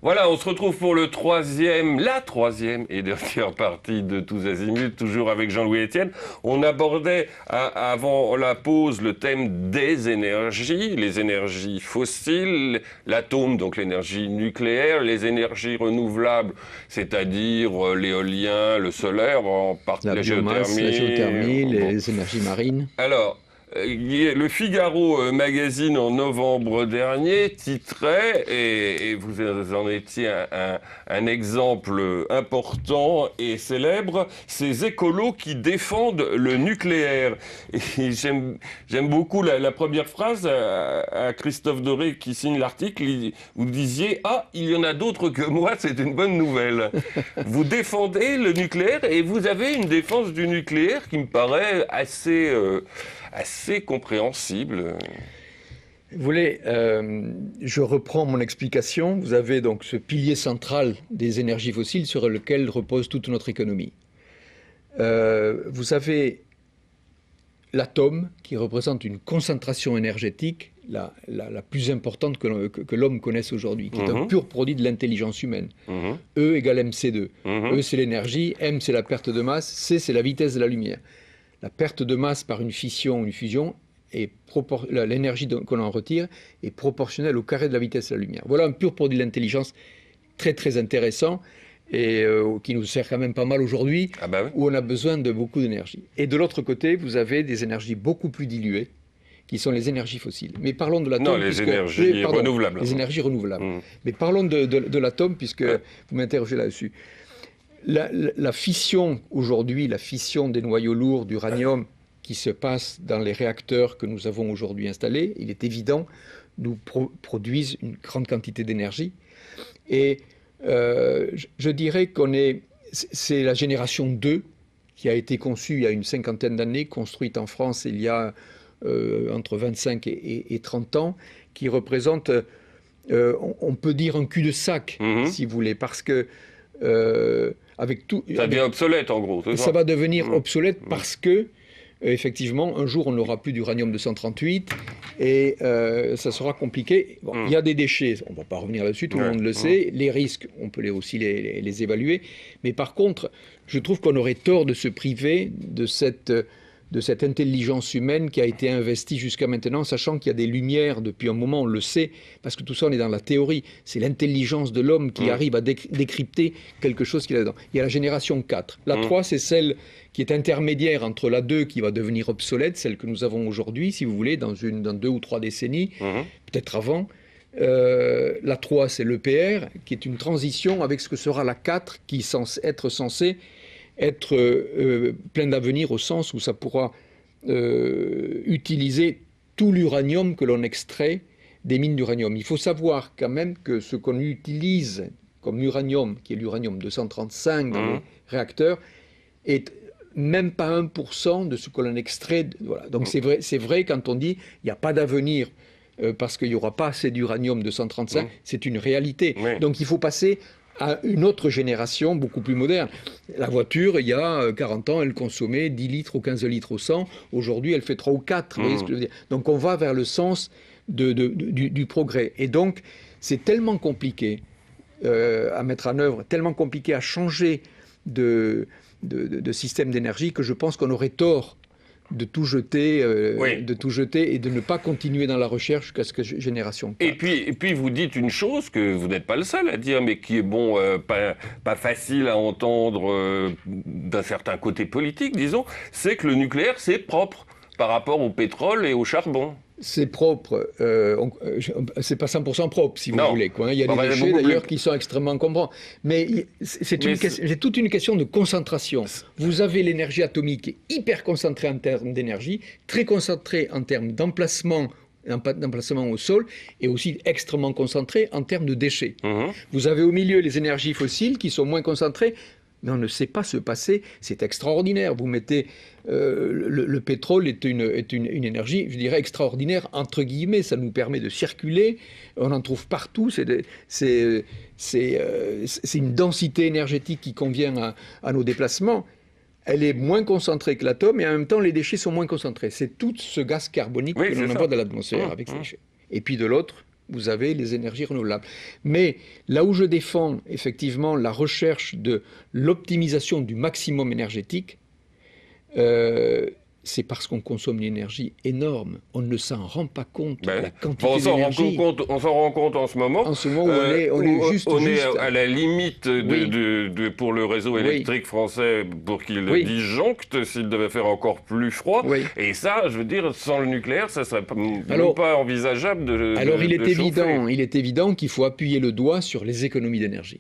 Voilà, on se retrouve pour la troisième et dernière partie de Tous Azimuts, toujours avec Jean-Louis Etienne. On abordait avant la pause le thème des énergies, les énergies fossiles, l'atome, donc l'énergie nucléaire, les énergies renouvelables, c'est-à-dire l'éolien, le solaire, en partie La biomasse, la géothermie, les énergies marines. Alors, le Figaro magazine en novembre dernier titrait, et vous en étiez un exemple important et célèbre, ces écolos qui défendent le nucléaire. Et j'aime beaucoup la première phrase à Christophe Doré qui signe l'article. Vous disiez « Ah, il y en a d'autres que moi, c'est une bonne nouvelle ». Vous défendez le nucléaire et vous avez une défense du nucléaire qui me paraît assez compréhensible. Vous voulez, je reprends mon explication. Vous avez donc ce pilier central des énergies fossiles sur lequel repose toute notre économie. Vous avez l'atome qui représente une concentration énergétique la plus importante que l'homme connaisse aujourd'hui, qui est un pur produit de l'intelligence humaine. E égale mc2. E, c'est l'énergie, m, c'est la perte de masse, c, c'est la vitesse de la lumière. La perte de masse par une fission ou une fusion, l'énergie qu'on en retire est proportionnelle au carré de la vitesse de la lumière. Voilà un pur produit de l'intelligence très très intéressant et qui nous sert quand même pas mal aujourd'hui, oui, où on a besoin de beaucoup d'énergie. Et de l'autre côté, vous avez des énergies beaucoup plus diluées, qui sont les énergies fossiles. Mais parlons de l'atome. Non, les énergies renouvelables. Les énergies renouvelables. Mais parlons de l'atome, puisque vous m'interrogez là-dessus. La fission, aujourd'hui, la fission des noyaux lourds d'uranium qui se passe dans les réacteurs que nous avons aujourd'hui installés, il est évident, nous produisent une grande quantité d'énergie. Et je dirais c'est la génération 2 qui a été conçue il y a une cinquantaine d'années, construite en France il y a entre 25 et 30 ans, qui représente, on peut dire, un cul-de-sac, si vous voulez, parce que avec tout, ça devient obsolète en gros. Ça va devenir obsolète parce que effectivement, un jour, on n'aura plus d'uranium 238 et ça sera compliqué. Bon, il y a des déchets, on ne va pas revenir là-dessus, tout le monde le sait. Les risques, on peut aussi les évaluer. Mais par contre, je trouve qu'on aurait tort de se priver de cette intelligence humaine qui a été investie jusqu'à maintenant, sachant qu'il y a des lumières depuis un moment, on le sait, parce que tout ça, on est dans la théorie. C'est l'intelligence de l'homme qui arrive à décrypter quelque chose qu'il a dedans. Il y a la génération 4. La 3, c'est celle qui est intermédiaire entre la 2 qui va devenir obsolète, celle que nous avons aujourd'hui, si vous voulez, dans 2 ou 3 décennies, peut-être avant. La 3, c'est l'EPR, qui est une transition avec ce que sera la 4, qui est censée être plein d'avenir au sens où ça pourra utiliser tout l'uranium que l'on extrait des mines d'uranium. Il faut savoir quand même que ce qu'on utilise comme uranium, qui est l'uranium 235 dans les réacteurs, est même pas 1% de ce que l'on extrait. Voilà. Donc c'est vrai quand on dit il n'y a pas d'avenir parce qu'il n'y aura pas assez d'uranium 235, c'est une réalité. Donc il faut passer à une autre génération beaucoup plus moderne. La voiture, il y a 40 ans, elle consommait 10 litres ou 15 litres au 100. Aujourd'hui, elle fait 3 ou 4. Vous voyez ce que je veux dire ? Donc on va vers le sens du progrès. Et donc, c'est tellement compliqué à mettre en œuvre, tellement compliqué à changer de système d'énergie que je pense qu'on aurait tort de tout jeter et de ne pas continuer dans la recherche jusqu'à ce que génération 4. Et puis vous dites une chose que vous n'êtes pas le seul à dire, mais qui est pas facile à entendre d'un certain côté politique, disons, c'est que le nucléaire, c'est propre par rapport au pétrole et au charbon. C'est propre, c'est pas 100% propre, si vous voulez. Quoi. Il y a des déchets d'ailleurs qui sont extrêmement encombrants. Mais c'est toute une question de concentration. Vous avez l'énergie atomique hyper concentrée en termes d'énergie, très concentrée en termes d'emplacement au sol, et aussi extrêmement concentrée en termes de déchets. Vous avez au milieu les énergies fossiles qui sont moins concentrées, mais on ne sait pas se passer, c'est extraordinaire. Vous mettez, le pétrole est une énergie, je dirais, extraordinaire, entre guillemets, ça nous permet de circuler, on en trouve partout, c'est une densité énergétique qui convient à nos déplacements. Elle est moins concentrée que l'atome, et en même temps, les déchets sont moins concentrés. C'est tout ce gaz carbonique que l'on envoie dans l'atmosphère avec ces déchets. Et puis de l'autre, vous avez les énergies renouvelables. Mais là où je défends effectivement la recherche de l'optimisation du maximum énergétique, c'est parce qu'on consomme une énergie énorme. On ne s'en rend pas compte de la quantité d'énergie. On s'en rend compte en ce moment. En ce moment où on est juste... est à la limite pour le réseau électrique français pour qu'il disjoncte s'il devait faire encore plus froid. Oui. Et ça, je veux dire, sans le nucléaire, ça ne serait pas envisageable de il est évident qu'il faut appuyer le doigt sur les économies d'énergie.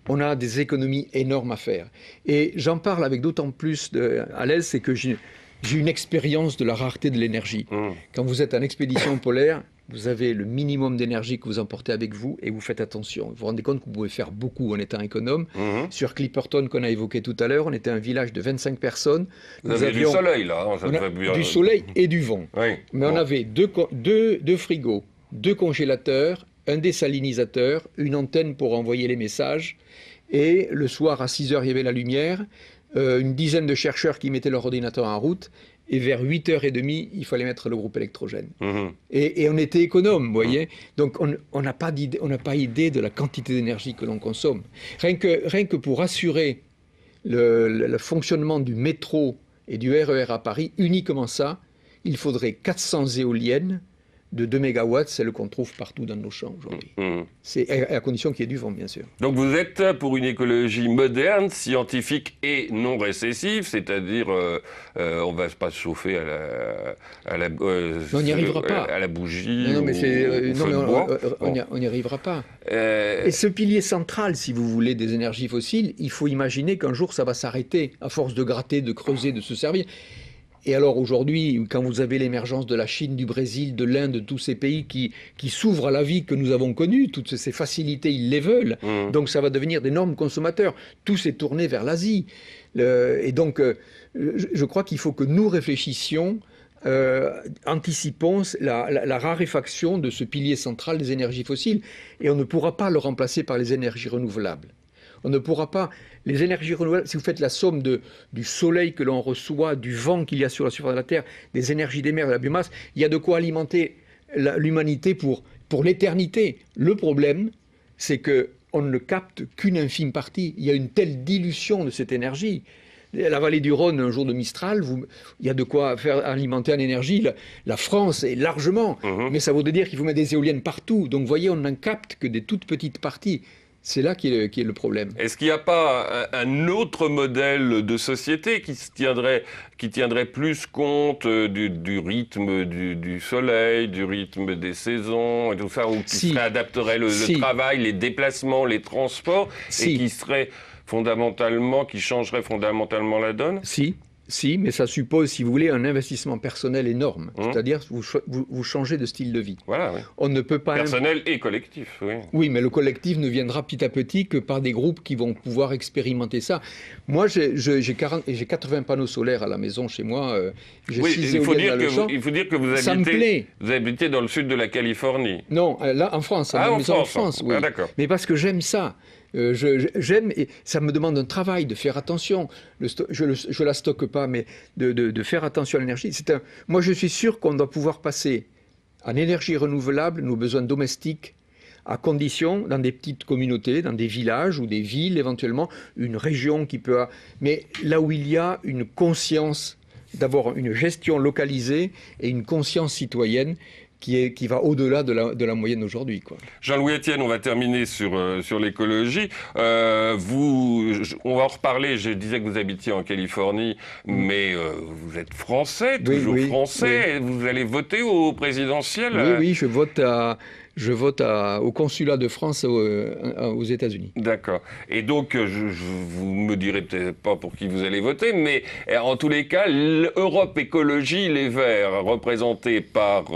On a des économies énormes à faire. Et j'en parle avec d'autant plus à l'aise, c'est que j'ai une expérience de la rareté de l'énergie. Quand vous êtes en expédition polaire, vous avez le minimum d'énergie que vous emportez avec vous et vous faites attention. Vous vous rendez compte que vous pouvez faire beaucoup en étant économe. Sur Clipperton, qu'on a évoqué tout à l'heure, on était un village de 25 personnes. Vous avez du soleil, là. Du soleil et du vent. Oui. Mais on avait deux frigos, 2 congélateurs, un désalinisateur, une antenne pour envoyer les messages. Et le soir, à 6 heures, il y avait la lumière. Une dizaine de chercheurs qui mettaient leur ordinateur en route, et vers 8h30, il fallait mettre le groupe électrogène. Et on était économe, vous voyez. Donc on n'a pas idée de la quantité d'énergie que l'on consomme. Rien que pour assurer le fonctionnement du métro et du RER à Paris, uniquement ça, il faudrait 400 éoliennes de 2 MW, celle qu'on trouve partout dans nos champs aujourd'hui. C'est à condition qu'il y ait du vent, bien sûr. Donc vous êtes pour une écologie moderne, scientifique et non récessive, c'est-à-dire on ne va pas se chauffer à la bougie on n'y arrivera pas. Et ce pilier central, si vous voulez, des énergies fossiles, il faut imaginer qu'un jour ça va s'arrêter, à force de gratter, de creuser, de se servir. Et alors aujourd'hui, quand vous avez l'émergence de la Chine, du Brésil, de l'Inde, de tous ces pays qui s'ouvrent à la vie que nous avons connue, toutes ces facilités, ils les veulent. Donc ça va devenir d'énormes consommateurs. Tout s'est tourné vers l'Asie. Et donc, je crois qu'il faut que nous réfléchissions, anticipons la raréfaction de ce pilier central des énergies fossiles. Et on ne pourra pas le remplacer par les énergies renouvelables. On ne pourra pas... Les énergies renouvelables, si vous faites la somme du soleil que l'on reçoit, du vent qu'il y a sur la surface de la Terre, des énergies des mers, de la biomasse, il y a de quoi alimenter l'humanité pour l'éternité. Le problème, c'est qu'on ne capte qu'une infime partie. Il y a une telle dilution de cette énergie. La vallée du Rhône, un jour de Mistral, il y a de quoi faire alimenter en énergie la France, et largement. Mais ça voudrait dire qu'il faut mettre des éoliennes partout. Donc vous voyez, on n'en capte que des toutes petites parties. C'est là qui est le problème. Est-ce qu'il n'y a pas un autre modèle de société qui tiendrait plus compte du rythme du soleil, du rythme des saisons et tout ça, ou qui adapterait le travail, les déplacements, les transports, et qui changerait fondamentalement la donne? Si, mais ça suppose, si vous voulez, un investissement personnel énorme. C'est-à-dire, vous changez de style de vie. Voilà, oui. On ne peut pas... Personnel et collectif, oui. Oui, mais le collectif ne viendra petit à petit que par des groupes qui vont pouvoir expérimenter ça. Moi, j'ai 80 panneaux solaires à la maison chez moi. J'ai 6 éoliennes dans le champ. Il faut dire que vous habitez dans le sud de la Californie. Non, là, en France. En France, oui. Ah, d'accord. Mais parce que j'aime ça. J'aime, et ça me demande un travail de faire attention. Je la stocke pas, mais de faire attention à l'énergie. Moi, je suis sûr qu'on doit pouvoir passer en énergie renouvelable nos besoins domestiques, à condition, dans des petites communautés, dans des villages ou des villes éventuellement, une région qui peut... Mais là où il y a une conscience, d'avoir une gestion localisée et une conscience citoyenne qui va au-delà de la moyenne aujourd'hui, quoi. Jean-Louis Etienne, on va terminer sur l'écologie. On va en reparler. Je disais que vous habitiez en Californie, mais vous êtes français, toujours français. Oui. Vous allez voter au présidentiel? Oui, je vote au consulat de France aux États-Unis. D'accord. Et donc, vous me direz peut-être pas pour qui vous allez voter, mais en tous les cas, l'Europe Écologie Les Verts, représentés par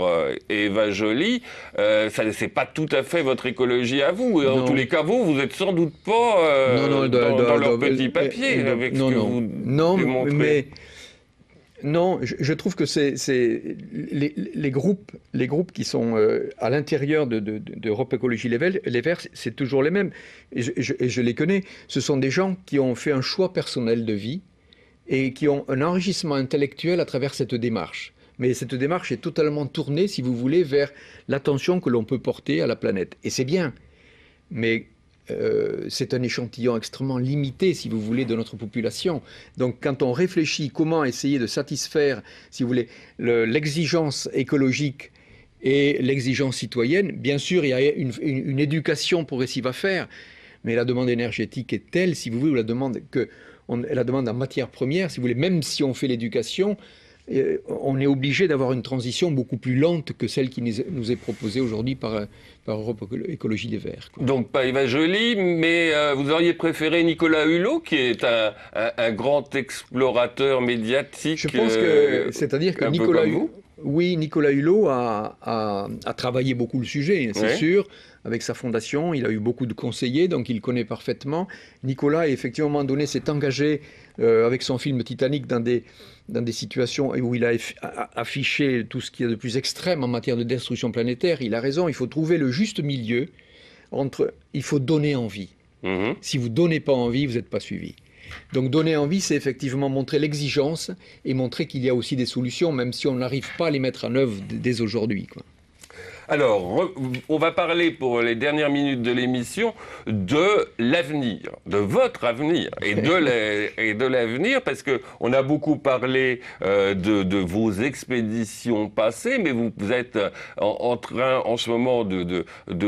Eva Joly, c'est pas tout à fait votre écologie à vous. Et en tous les cas, vous êtes sans doute pas dans leur petit papier avec ce que vous démontrez. Non, je trouve que les groupes qui sont à l'intérieur d'Europe Écologie Les Verts, c'est toujours les mêmes. Et je les connais. Ce sont des gens qui ont fait un choix personnel de vie et qui ont un enrichissement intellectuel à travers cette démarche. Mais cette démarche est totalement tournée, si vous voulez, vers l'attention que l'on peut porter à la planète. Et c'est bien. Mais c'est un échantillon extrêmement limité, si vous voulez, de notre population. Donc quand on réfléchit comment essayer de satisfaire, si vous voulez, l'exigence écologique et l'exigence citoyenne, bien sûr, il y a une éducation progressive à faire, mais la demande énergétique est telle, si vous voulez, la demande en matières premières, si vous voulez, même si on fait l'éducation, on est obligé d'avoir une transition beaucoup plus lente que celle qui nous est proposée aujourd'hui par Europe Écologie Les Verts, quoi. Donc pas Eva Joly, mais vous auriez préféré Nicolas Hulot, qui est un grand explorateur médiatique. Je pense que, c'est-à-dire que Nicolas Hulot a travaillé beaucoup le sujet, c'est sûr. Avec sa fondation, il a eu beaucoup de conseillers, donc il connaît parfaitement. Nicolas, effectivement, à un moment donné, s'est engagé avec son film Titanic dans des situations où il a affiché tout ce qu'il y a de plus extrême en matière de destruction planétaire. Il a raison, il faut trouver le juste milieu entre... Il faut donner envie. Si vous ne donnez pas envie, vous n'êtes pas suivi. Donc donner envie, c'est effectivement montrer l'exigence et montrer qu'il y a aussi des solutions, même si on n'arrive pas à les mettre en œuvre dès aujourd'hui, quoi. Alors, on va parler pour les dernières minutes de l'émission de l'avenir, de votre avenir et de l'avenir, parce qu'on a beaucoup parlé de vos expéditions passées, mais vous êtes en train en ce moment de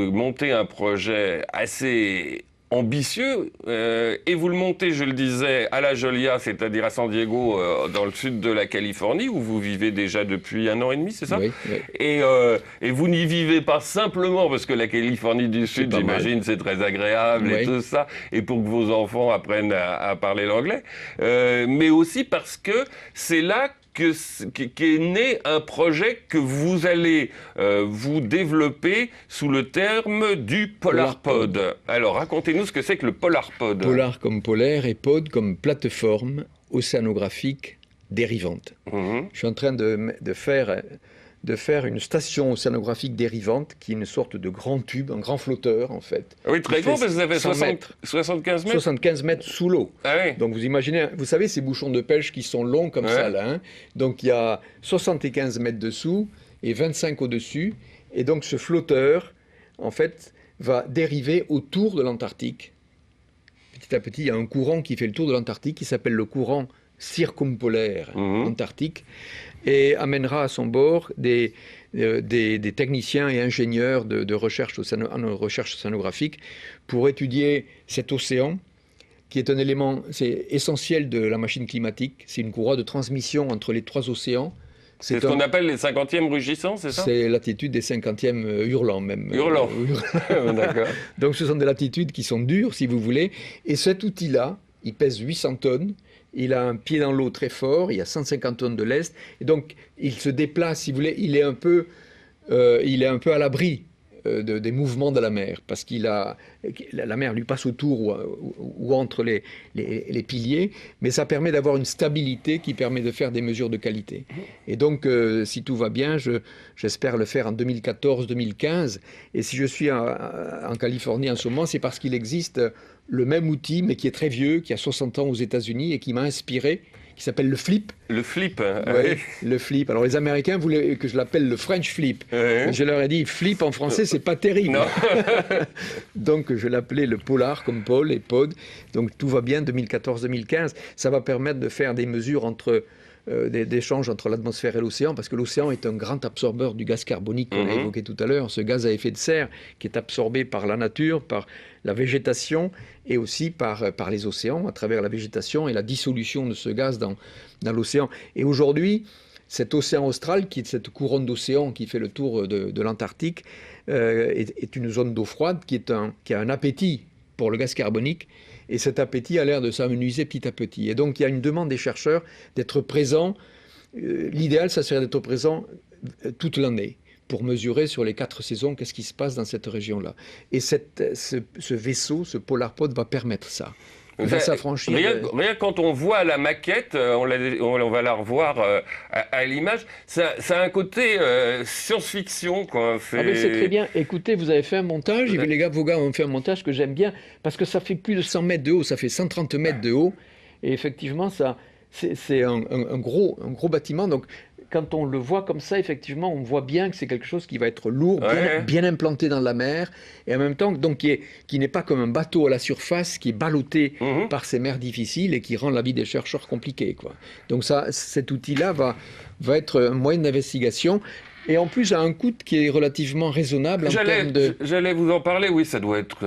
monter un projet assez ambitieux, et vous le montez, je le disais, à La Jolla, c'est-à-dire à San Diego, dans le sud de la Californie, où vous vivez déjà depuis 1 an et demi, c'est ça? Oui, oui. Et vous n'y vivez pas simplement parce que la Californie du Sud, j'imagine, c'est très agréable et tout ça, et pour que vos enfants apprennent à parler l'anglais, mais aussi parce que c'est là qu'est né un projet que vous allez vous développer sous le terme du PolarPod. Alors, racontez-nous ce que c'est que le PolarPod. Polar comme polaire et pod comme plateforme océanographique dérivante. Je suis en train de faire une station océanographique dérivante qui est une sorte de grand tube, un grand flotteur en fait. Oui, très grand parce que ça fait 75 mètres. 75 mètres sous l'eau. Ah oui. Donc vous imaginez, vous savez ces bouchons de pêche qui sont longs comme ça là, hein. Donc il y a 75 mètres dessous et 25 au-dessus. Et donc ce flotteur, en fait, va dériver autour de l'Antarctique. Petit à petit, il y a un courant qui fait le tour de l'Antarctique qui s'appelle le courant circumpolaire antarctique, et amènera à son bord des techniciens et ingénieurs de recherche océanographique pour étudier cet océan qui est un élément essentiel de la machine climatique. C'est une courroie de transmission entre les 3 océans. C'est ce qu'on appelle les 50e rugissants, c'est ça? C'est l'attitude des 50e hurlants même. Hurlants. D'accord. Donc ce sont des latitudes qui sont dures, si vous voulez. Et cet outil-là, il pèse 800 tonnes. Il a un pied dans l'eau très fort, il y a 150 tonnes de lest, et donc il se déplace, si vous voulez, il est un peu à l'abri des mouvements de la mer, parce la mer lui passe autour ou entre les piliers, mais ça permet d'avoir une stabilité qui permet de faire des mesures de qualité. Et donc, si tout va bien, j'espère le faire en 2014-2015, et si je suis en Californie en ce moment, c'est parce qu'il existe le même outil, mais qui est très vieux, qui a 60 ans aux États-Unis et qui m'a inspiré, qui s'appelle le flip. Le flip, hein. Oui, le flip. Alors les Américains voulaient que je l'appelle le French flip. Je leur ai dit, flip en français, c'est pas terrible. Donc je l'appelais le polar, comme Paul et pod. Donc tout va bien, 2014-2015. Ça va permettre de faire des mesures d'échanges entre l'atmosphère et l'océan, parce que l'océan est un grand absorbeur du gaz carbonique qu'on a évoqué tout à l'heure, ce gaz à effet de serre qui est absorbé par la nature, par la végétation et aussi par les océans, à travers la végétation et la dissolution de ce gaz dans l'océan. Et aujourd'hui, cet océan austral, qui est cette couronne d'océan qui fait le tour de l'Antarctique, est une zone d'eau froide qui a un appétit pour le gaz carbonique, et cet appétit a l'air de s'amenuiser petit à petit. Et donc il y a une demande des chercheurs d'être présents. L'idéal, ça serait d'être présent toute l'année, pour mesurer sur les 4 saisons qu'est-ce qui se passe dans cette région-là. Et ce vaisseau, ce PolarPod, va permettre ça. Rien quand on voit la maquette, on va la revoir à l'image, ça a un côté science-fiction, quoi. C'est très bien. Écoutez, vous avez fait un montage, et les gars, vos gars ont fait un montage que j'aime bien, parce que ça fait plus de 100 mètres de haut, ça fait 130 mètres de haut, et effectivement, c'est un gros bâtiment. Donc, quand on le voit comme ça, effectivement, on voit bien que c'est quelque chose qui va être lourd, Ouais. bien implanté dans la mer, et en même temps, donc, qui n'est pas comme un bateau à la surface, qui est ballotté Mhm. par ces mers difficiles et qui rend la vie des chercheurs compliquée, quoi. Donc ça, cet outil-là va être un moyen d'investigation, et en plus à un coût qui est relativement raisonnable en termes de... J'allais vous en parler, oui, ça doit être...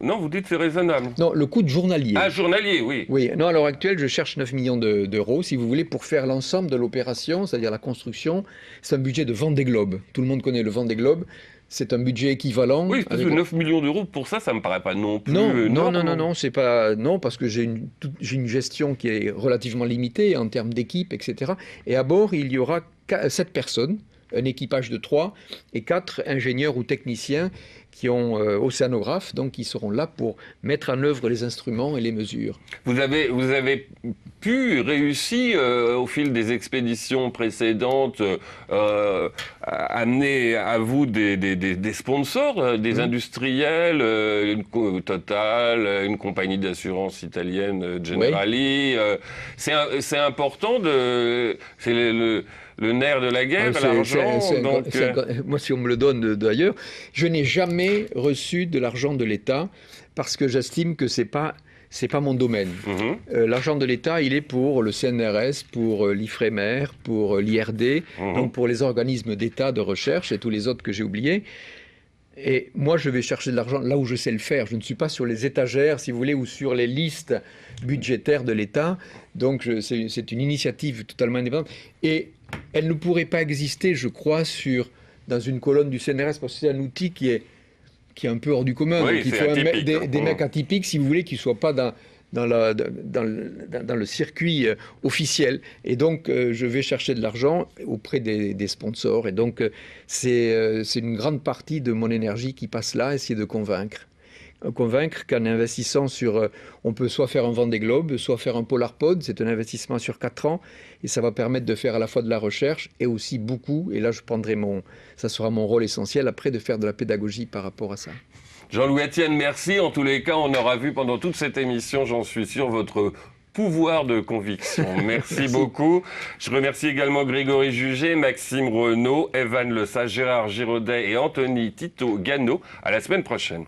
Non, vous dites c'est raisonnable. Non, le coût journalier. Ah, journalier, oui. Oui, non, à l'heure actuelle, je cherche 9 millions d'euros, si vous voulez, pour faire l'ensemble de l'opération, c'est-à-dire la construction. C'est un budget de Vendée Globe. Tout le monde connaît le Vendée Globe. C'est un budget équivalent. Oui, parce que 9 millions d'euros, pour ça me paraît pas non plus Non, énorme. non, c'est pas... Non, parce que j'ai une gestion qui est relativement limitée en termes d'équipe, etc. Et à bord, il y aura 7 personnes, un équipage de 3 et 4 ingénieurs ou techniciens qui ont océanographes, donc qui seront là pour mettre en œuvre les instruments et les mesures. Vous avez réussi au fil des expéditions précédentes amener à vous des sponsors, des industriels, Total, une compagnie d'assurance italienne, Generali. C'est important c'est le nerf de la guerre, l'argent. Moi, si on me le donne d'ailleurs, je n'ai jamais reçu de l'argent de l'État parce que j'estime que c'est pas mon domaine. L'argent de l'État, il est pour le CNRS, pour l'IFREMER, pour l'IRD, donc pour les organismes d'État de recherche et tous les autres que j'ai oubliés. Et moi, je vais chercher de l'argent là où je sais le faire. Je ne suis pas sur les étagères, si vous voulez, ou sur les listes budgétaires de l'État. Donc, c'est une initiative totalement indépendante. Et elle ne pourrait pas exister, je crois, dans une colonne du CNRS, parce que c'est un outil qui est un peu hors du commun. Oui, donc il faut des mecs atypiques, si vous voulez, qui ne soient pas dans le circuit officiel. Et donc, je vais chercher de l'argent auprès des sponsors. Et donc, c'est une grande partie de mon énergie qui passe là, essayer de convaincre. Convaincre qu'en investissant on peut soit faire un Vendée Globe, soit faire un Polarpod, c'est un investissement sur 4 ans, et ça va permettre de faire à la fois de la recherche et aussi beaucoup, et là ça sera mon rôle essentiel après de faire de la pédagogie par rapport à ça. Jean-Louis Etienne, merci. En tous les cas, on aura vu pendant toute cette émission, j'en suis sûr, votre pouvoir de conviction. Merci beaucoup. Je remercie également Grégory Jugé, Maxime Renaud, Evan Le Sage, Gérard Giraudet et Anthony Tito Gano. À la semaine prochaine.